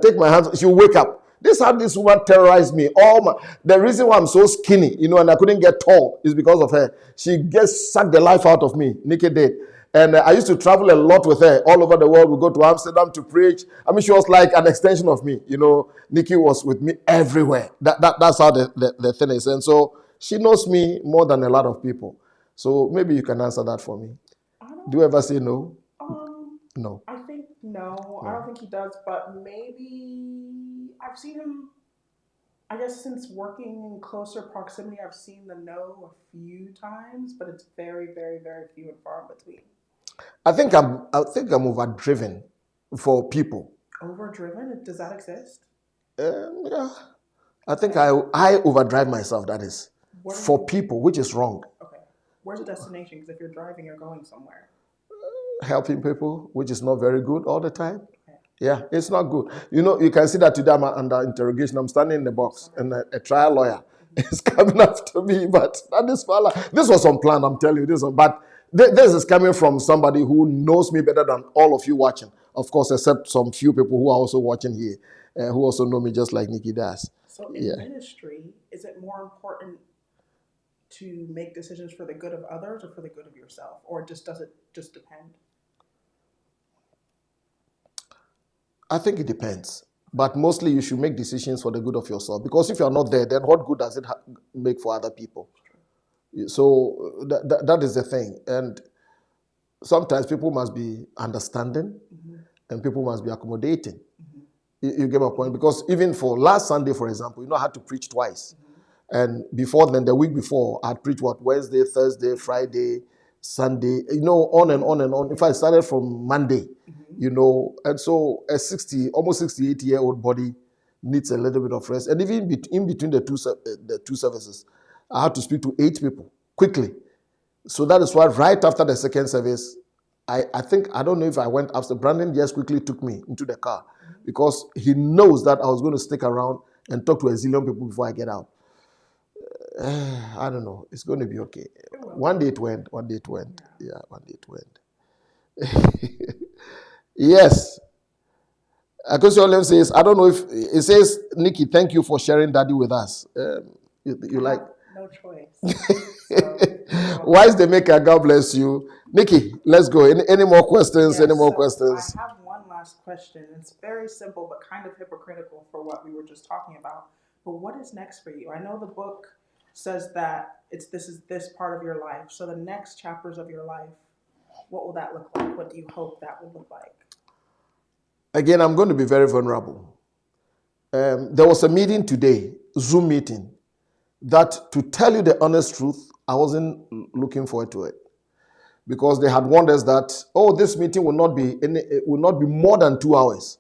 take my hands, she'll wake up. This is how this woman terrorized me. The reason why I'm so skinny, and I couldn't get tall is because of her. She just sucked the life out of me. Nikki did. And I used to travel a lot with her all over the world. We go to Amsterdam to preach. I mean, she was like an extension of me. Nikki was with me everywhere. That's how the thing is. And so she knows me more than a lot of people. So maybe you can answer that for me. Do you ever say no? No. I think no. I don't think he does, but maybe I've seen him, I guess since working in closer proximity, I've seen the no a few times, but it's very, very, very few and far in between. I think I'm overdriven for people. Overdriven? Does that exist? Yeah. I think I overdrive myself, that is. For people, which is wrong. Okay. Where's the destination? Because if you're driving, you're going somewhere. Helping people, which is not very good all the time. Okay. Yeah, it's not good. You can see that today I'm under interrogation. I'm standing in the box, and a trial lawyer is coming after me. But this was unplanned, I'm telling you. But this is coming from somebody who knows me better than all of you watching. Of course, except some few people who are also watching here, who also know me just like Nikki does. So in ministry, is it more important to make decisions for the good of others or for the good of yourself? Or does it just depend? I think it depends. But mostly you should make decisions for the good of yourself. Because if you're not there, then what good does it make for other people? So that is the thing. And sometimes people must be understanding, and people must be accommodating. You get my point? Because even for last Sunday, for example, I had to preach twice. And before then, the week before, I'd preach Wednesday, Thursday, Friday, Sunday, on and on and on. In fact, I started from Monday, and so a almost 68-year-old body needs a little bit of rest. And even in between the two services, I had to speak to 8 people quickly. So that is why right after the second service, I don't know if I went after, Brandon just quickly took me into the car because he knows that I was going to stick around and talk to a zillion people before I get out. I don't know. It's going to be okay. One day it went. Yeah, one day it went. Yes. Akosio says, I don't know if it says, Nikki, thank you for sharing Daddy with us. You like? No choice. Wise the maker, God bless you. Nikki, let's go. Any more questions? Yes, any more questions? I have one last question. It's very simple, but kind of hypocritical for what we were just talking about. But what is next for you? I know the book says that this is this part of your life. So the next chapters of your life, what will that look like? What do you hope that will look like? Again, I'm going to be very vulnerable. There was a meeting today, Zoom meeting, that to tell you the honest truth, I wasn't looking forward to it. Because they had warned us that, this meeting will not be more than 2 hours.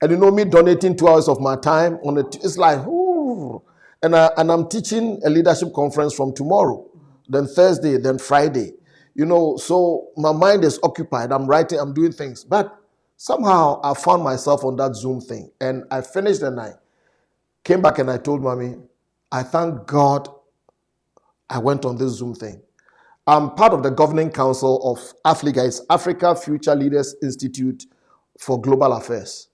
And me donating 2 hours of my time on it, it's like, ooh. And I'm teaching a leadership conference from tomorrow, then Thursday, then Friday. So my mind is occupied. I'm writing, I'm doing things. But somehow I found myself on that Zoom thing. And I finished and I came back and I told Mommy, I thank God I went on this Zoom thing. I'm part of the governing council of AFLIGA, it's Africa Future Leaders Institute for Global Affairs.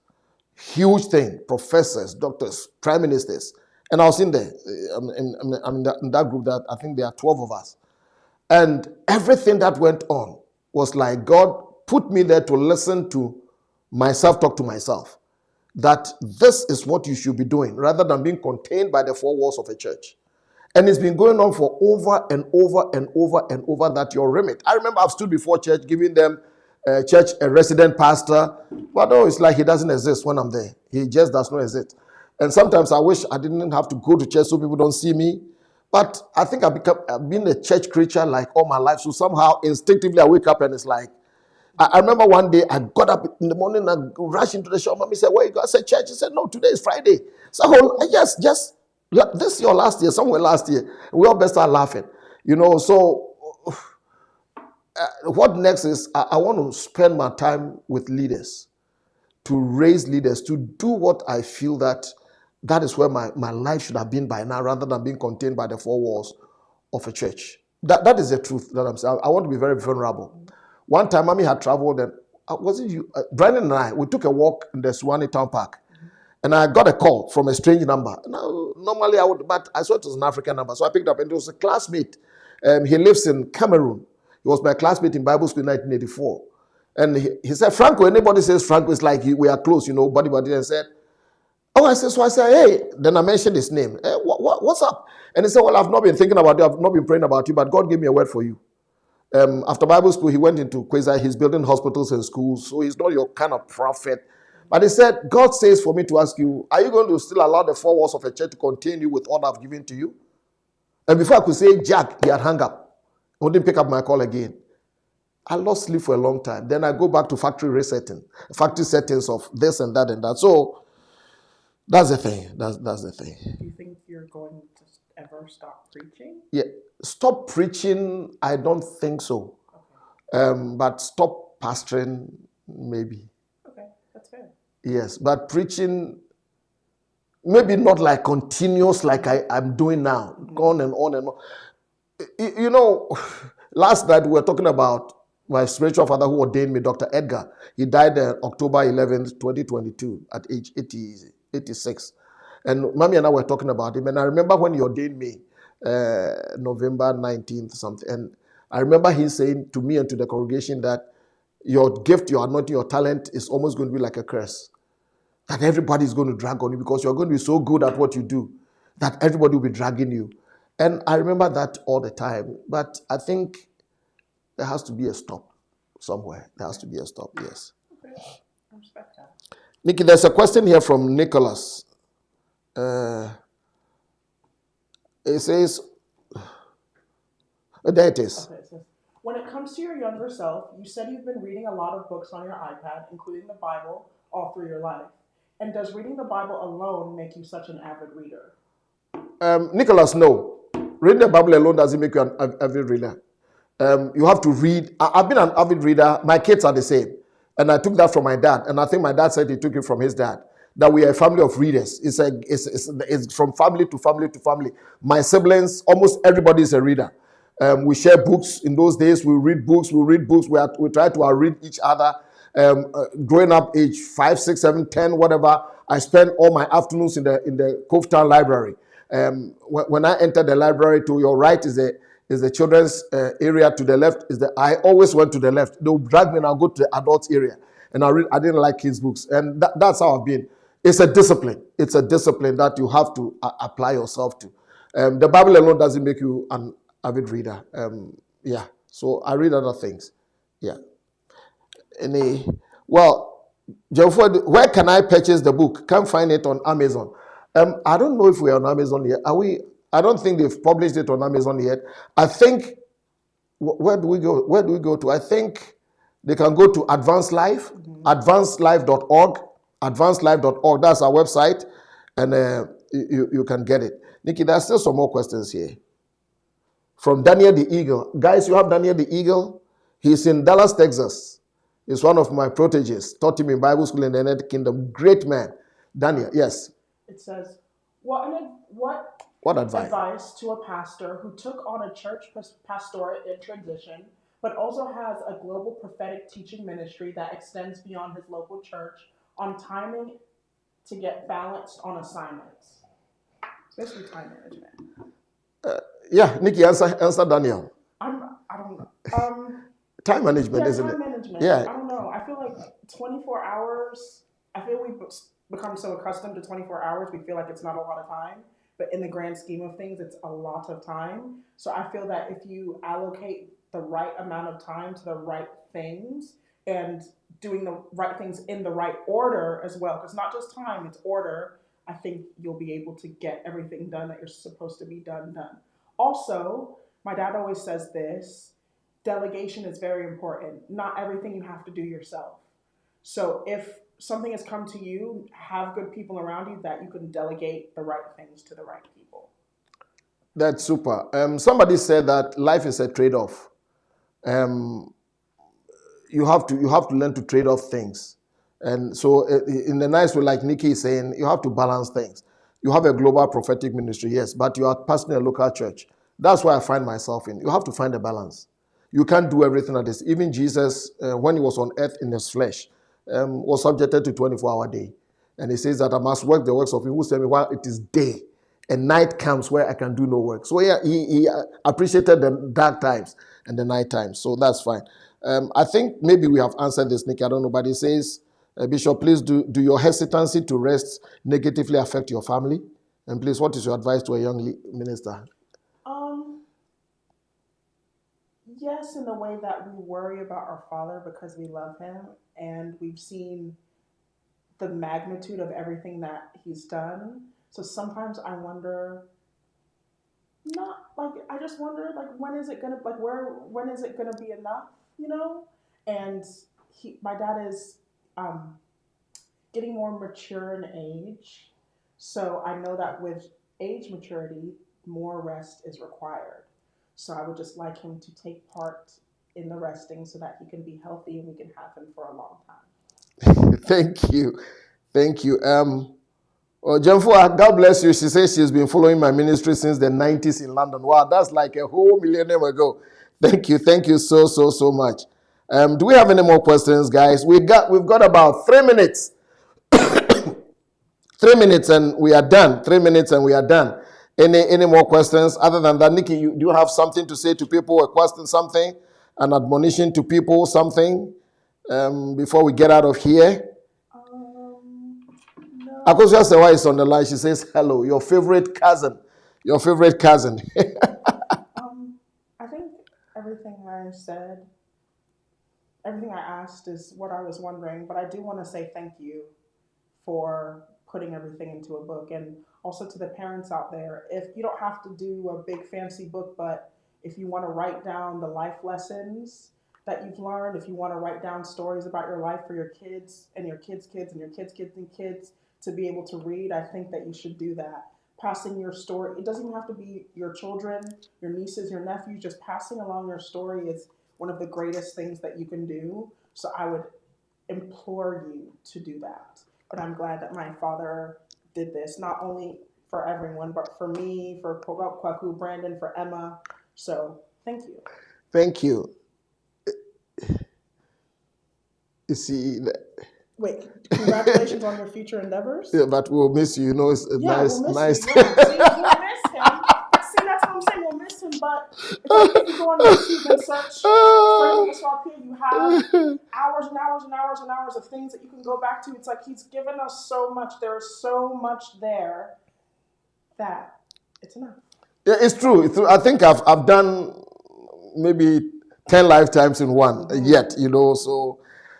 Huge thing, professors, doctors, prime ministers. And I was in there. I'm in that group that I think there are 12 of us. And everything that went on was like God put me there to listen to myself, talk to myself. That this is what you should be doing rather than being contained by the four walls of a church. And it's been going on for over and over and over and over that your remit. I remember I've stood before church giving them church a resident pastor, but it's like he doesn't exist when I'm there. He just does not exist. And sometimes I wish I didn't have to go to church so people don't see me. But I think I've been a church creature like all my life. So somehow instinctively I wake up and it's like, I remember one day I got up in the morning and rushed into the shop. Mommy said, "Where you go?" I said, "Church." He said, "No, today is Friday." So yes, just this is your last year, somewhere last year. We all best start laughing. So what next is I want to spend my time with leaders, to raise leaders, to do what I feel that is where my life should have been by now, rather than being contained by the four walls of a church. That is the truth that I'm saying. I want to be very vulnerable. One time, Mommy had traveled, and wasn't you, Brandon and I, we took a walk in the Suwannee Town Park. And I got a call from a strange number. Now, normally I would, but I saw it was an African number. So I picked up, and it was a classmate. He lives in Cameroon. He was my classmate in Bible school in 1984. And he said, "Franco," anybody says Franco, it's like we are close, buddy. And said, I said, "Hey." Then I mentioned his name. "Hey, what's up?" And he said, "Well, I've not been thinking about you. I've not been praying about you, but God gave me a word for you." After Bible school, he went into Kweza. He's building hospitals and schools. So he's not your kind of prophet. But he said, "God says for me to ask you, are you going to still allow the four walls of a church to contain you with all I've given to you?" And before I could say Jack, he had hung up. He didn't pick up my call again. I lost sleep for a long time. Then I go back to factory settings of this and that and that. So that's the thing. That's the thing. Do you think you're going to ever stop preaching? Yeah. Stop preaching, I don't think so. Okay. But stop pastoring, maybe. Okay, that's fair. Yes, but preaching, maybe not like continuous like I'm doing now, on and on and on. Last night we were talking about my spiritual father who ordained me, Dr. Edgar. He died October 11th, 2022 at age 86. And Mommy and I were talking about him. And I remember when he ordained me, November 19th something. And I remember him saying to me and to the congregation that your gift, your anointing, your talent is almost going to be like a curse. That everybody is going to drag on you because you're going to be so good at what you do that everybody will be dragging you. And I remember that all the time. But I think there has to be a stop somewhere. There has to be a stop, yes. Okay, I respect that. Nikki, there's a question here from Nicholas. It says, there it is. Okay, it says, when it comes to your younger self, you said you've been reading a lot of books on your iPad, including the Bible, all through your life. And does reading the Bible alone make you such an avid reader? Nicholas, no. Reading the Bible alone doesn't make you an avid reader. You have to read. I've been an avid reader. My kids are the same. And I took that from my dad. And I think my dad said he took it from his dad. That we are a family of readers. It's from family to family to family. My siblings, almost everybody is a reader. We share books. In those days, we read books. We try to outread each other. Growing up, age 5, 6, 7, 10, whatever, I spent all my afternoons in the Cove Town Library. When I entered the library, to your right is the children's area. To the left is I always went to the left. They'll drag me and I'll go to the adults area. And I didn't like kids' books. And that's how I've been. It's a discipline. It's a discipline that you have to apply yourself to. The Bible alone doesn't make you an avid reader. Yeah. So I read other things. Yeah. Well, Jefford, where can I purchase the book? Can't find it on Amazon. I don't know if we're on Amazon yet. Are we? I don't think they've published it on Amazon yet. I think, where do we go? Where do we go to? I think they can go to Advanced Life, advancedlife.org, advancedlife.org. That's our website, and you can get it. Nikki, there's still some more questions here. From Daniel the Eagle. Guys, you have Daniel the Eagle. He's in Dallas, Texas. He's one of my proteges. Taught him in Bible school in the United Kingdom. Great man. Daniel, yes. It says, what What advice? Advice to a pastor who took on a church pastorate in transition, but also has a global prophetic teaching ministry that extends beyond his local church on timing to get balanced on assignments. It's basically time management. Yeah, Nikki, answer Daniel. I don't know. Time management, isn't time it? management. Yeah. I don't know. I feel like 24 hours, I feel we've become so accustomed to 24 hours, we feel like it's not a lot of time. But in the grand scheme of things, it's a lot of time. So I feel that if you allocate the right amount of time to the right things and doing the right things in the right order as well, because not just time, it's order, I think you'll be able to get everything done that you're supposed to be done. Also, my dad always says this, delegation is very important. Not everything you have to do yourself. So if something has come to you, have good people around you that you can delegate the right things to the right people. That's super. Somebody said that life is a trade-off. You have to learn to trade off things. And so in the nice way, like Nikki is saying, you have to balance things. You have a global prophetic ministry, yes, but you are pastoring a local church. That's why I find myself in. You have to find a balance. You can't do everything at this. Even Jesus, when he was on earth in his flesh, was subjected to 24-hour day. And he says that I must work the works of him who sent me while it is day. And night comes where I can do no work. So yeah, he appreciated the dark times and the night times. So that's fine. I think maybe we have answered this, Nikki. I don't know, but he says, Bishop, please do your hesitancy to rest negatively affect your family? And please, what is your advice to a young minister? Yes, in the way that we worry about our father because we love him and we've seen the magnitude of everything that he's done. So sometimes I wonder, I just wonder, when is it gonna be enough, And my dad is getting more mature in age, so I know that with age maturity, more rest is required. So I would just like him to take part in the resting so that he can be healthy and we can have him for a long time. Thank you. Jenfua, God bless you. She says she's been following my ministry since the 90s in London. Wow, that's like a whole millennium ago. Thank you so much. Do we have any more questions, guys? We've got about 3 minutes. 3 minutes and we are done. 3 minutes and we are done. Any more questions? Other than that, Nikki, do you have something to say to people? A question, something? An admonition to people, something? Before we get out of here? No. Akosia Sewa is on the line. She says, hello, your favorite cousin. I think everything I said, everything I asked is what I was wondering, but I do want to say thank you for putting everything into a book. And also to the parents out there, if you don't have to do a big fancy book, but if you want to write down the life lessons that you've learned, if you want to write down stories about your life for your kids and your kids' kids and your kids' kids and kids to be able to read, I think that you should do that. Passing your story, it doesn't even have to be your children, your nieces, your nephews, just passing along your story is one of the greatest things that you can do. So I would implore you to do that. But I'm glad that my father did this, not only for everyone, but for me, for Kwaku, Brandon, for Emma. So thank you. Thank you. You see, wait, congratulations on your future endeavors. Yeah, but we'll miss you. It's nice. We'll miss you. Yeah. See, we'll miss him. See, that's what I'm saying. We'll miss him. But if you go on YouTube and search for Ofosu-Appiah, you have hours and hours and hours and hours of things that you can go back to. It's like he's given us so much. There's so much there that it's enough. Yeah, it's true. I think I've done maybe 10 lifetimes in one yet, so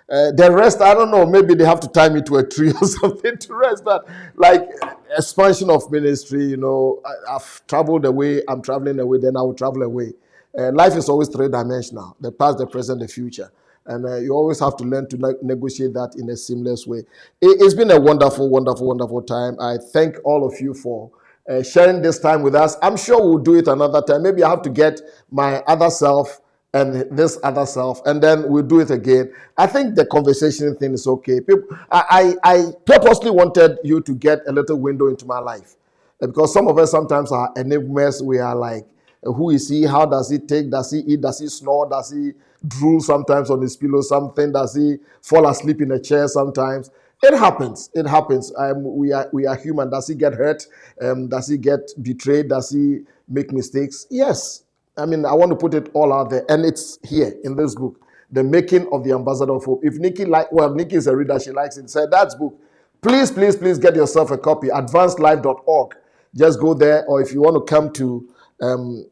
the rest, I don't know, maybe they have to tie me to a tree or something to rest. But like expansion of ministry, I've traveled away, I'm traveling away, then I will travel away. Life is always three-dimensional, the past, the present, the future. And you always have to learn to negotiate that in a seamless way. It's been a wonderful, wonderful, wonderful time. I thank all of you for sharing this time with us. I'm sure we'll do it another time. Maybe I have to get my other self and this other self, and then we'll do it again. I think the conversation thing is okay. I purposely wanted you to get a little window into my life. Because some of us sometimes are enigmas. We are like, who is he? How does he take? Does he eat? Does he snore? Does he drool sometimes on his pillow? Something? Does he fall asleep in a chair sometimes? It happens. It happens. We are human. Does he get hurt? Does he get betrayed? Does he make mistakes? Yes. I mean, I want to put it all out there, and it's here in this book, The Making of the Ambassador of Hope. If Nikki Nikki is a reader, she likes it. Said that's book. Please, please, please get yourself a copy. Advancedlife.org. Just go there, or if you want to come to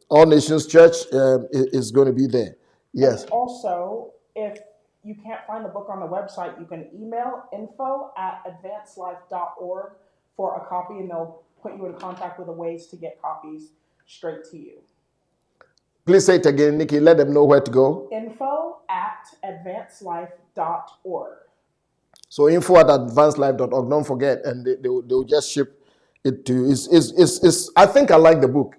All Nations Church, it's going to be there. Yes. And also, if you can't find the book on the website, you can email info@advancedlife.org for a copy, and they'll put you in contact with the ways to get copies straight to you. Please say it again, Nikki. Let them know where to go. info@advancedlife.org. So info@advancedlife.org. Don't forget, and they'll just ship it to you. I think I like the book.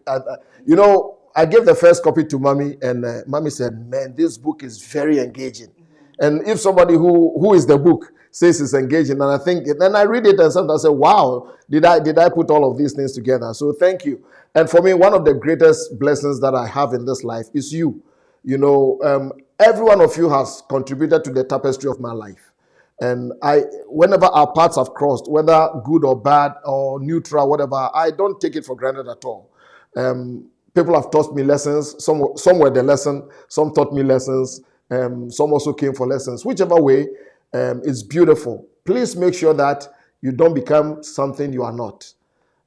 I gave the first copy to Mommy, and Mommy said, "Man, this book is very engaging." And if somebody who is the book says it's engaging, and I think, then I read it and sometimes I say, "Wow, did I put all of these things together?" So thank you. And for me, one of the greatest blessings that I have in this life is you. Every one of you has contributed to the tapestry of my life. And whenever our paths have crossed, whether good or bad or neutral, whatever, I don't take it for granted at all. People have taught me lessons. Some were the lesson. Some taught me lessons. Some also came for lessons. Whichever way, it's beautiful. Please make sure that you don't become something you are not.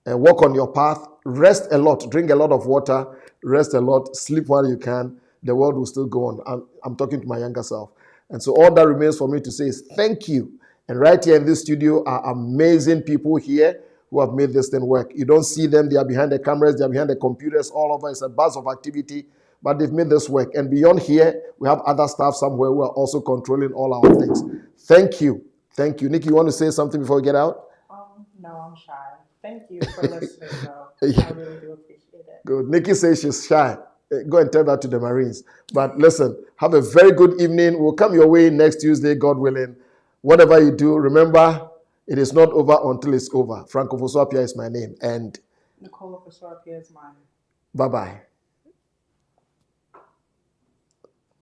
Walk on your path. Rest a lot. Drink a lot of water. Rest a lot. Sleep while you can. The world will still go on. I'm talking to my younger self. And so all that remains for me to say is thank you. And right here in this studio are amazing people here who have made this thing work. You don't see them. They are behind the cameras. They are behind the computers all over. It's a buzz of activity. But they've made this work. And beyond here, we have other staff somewhere who are also controlling all our things. Thank you. Thank you. Nikki, you want to say something before we get out? No, I'm shy. Thank you for listening, though. I really do appreciate it. Good. Nikki says she's shy. Go and tell that to the Marines. But listen, have a very good evening. We'll come your way next Tuesday, God willing. Whatever you do, remember, it is not over until it's over. Frank Ofosu-Appiah is my name. And Nicole Ofosu-Appiah is mine. Bye-bye.